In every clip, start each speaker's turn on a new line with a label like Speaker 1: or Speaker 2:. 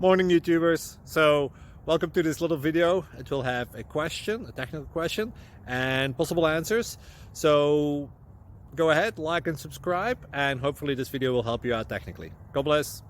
Speaker 1: Morning, YouTubers. So welcome to this little video. It will have a question, a technical question, and possible answers. So go ahead, like and subscribe, and hopefully this video will help you out technically. God bless.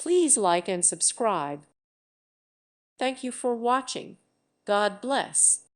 Speaker 2: Please like and subscribe. Thank you for watching. God bless.